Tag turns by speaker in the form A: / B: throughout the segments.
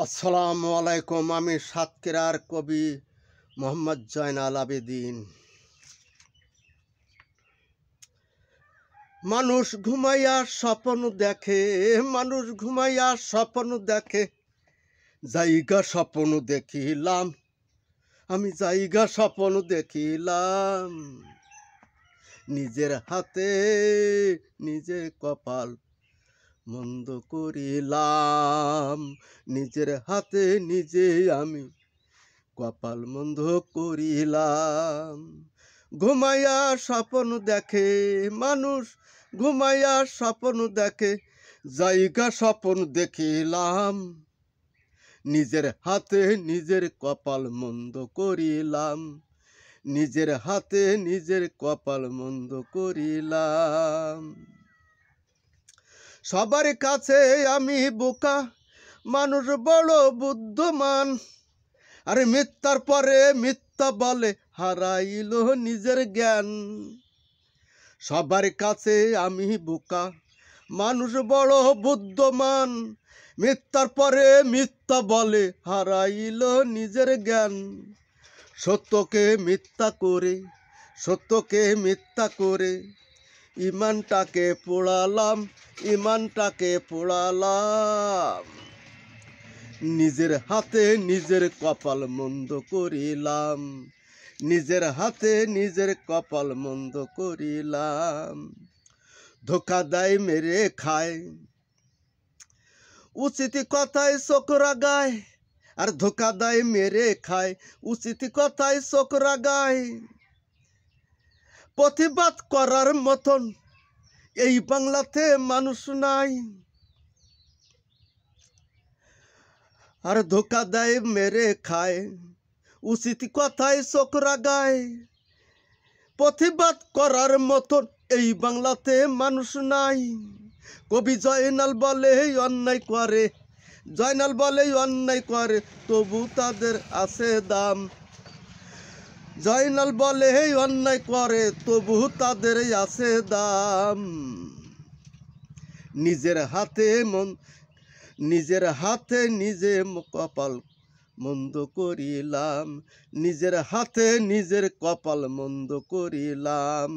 A: আসসালামু আলাইকুম। আমি সাতক্ষীরার কবি মোহাম্মদ জয়নাল আবেদিন। মানুষ ঘুমাইয়া স্বপ্ন দেখে, মানুষ ঘুমাইয়া স্বপ্ন দেখে, জায়গা স্বপ্ন দেখিলাম, আমি জায়গা স্বপ্ন দেখিলাম। নিজের হাতে নিজে কপাল মন্দ করিলাম, নিজের হাতে নিজে আমি কপাল মন্দ করিলাম। ঘুমাইয়া স্বপ্ন দেখে মানুষ, ঘুমাইয়া স্বপ্ন দেখে, জায়গা স্বপ্ন দেখিলাম। নিজের হাতে নিজের কপাল মন্দ করিলাম, নিজের হাতে নিজের কপাল মন্দ করিলাম। সবার কাছে আমি বোকা, মানুষ বড় বুদ্ধিমান, আরে মিথ্যার পরে মিথ্যা বলে হারাইল নিজের জ্ঞান। সবার কাছে আমি বোকা, মানুষ বড় বুদ্ধিমান, মিথ্যার পরে মিথ্যা বলে হারাইল নিজের জ্ঞান। সত্যকে মিথ্যা করে, সত্যকে মিথ্যা করে ইমানটাকে পোড়ালাম, ইমানটাকে পোড়ালাম। নিজের হাতে নিজের কপাল মন্দ করিলাম, নিজের হাতে নিজের কপাল মন্দ করিলাম। ধোকা দেয় মেরে খায়, উচিত কথায় চোখ রাগায়, আর ধোকা দেয় মেরে খায়, উচিত কথায় চোখ রাগায়। প্রতিবাদ করার মতন এই বাংলাতে মানুষ নাই, আর ধোকা দেয় মেরে খায়, উচিত কথায় চোখ রাগায়। প্রতিবাদ করার মতন এই বাংলাতে মানুষ নাই। কবি জয়নাল বলে অন্যায় করে, জয়নাল বলে অন্যায় করে, তবু তাদের আছে দাম। জয়নাল বলে অন্যায় করে, তবু তাদের আছে দাম। নিজের হাতে নিজের হাতে নিজে কপাল মন্দ করিলাম, নিজের হাতে নিজের কপাল মন্দ করিলাম।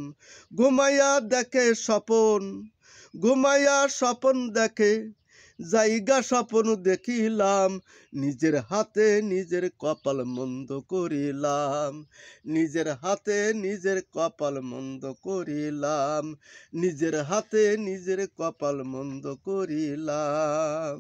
A: ঘুমাইয়া দেখে স্বপন, ঘুমাইয়া স্বপন দেখে, জায়গা স্বপ্ন দেখিলাম। নিজের হাতে নিজের কপাল মন্দ করিলাম, নিজের হাতে নিজের কপাল মন্দ করিলাম, নিজের হাতে নিজের কপাল মন্দ করিলাম।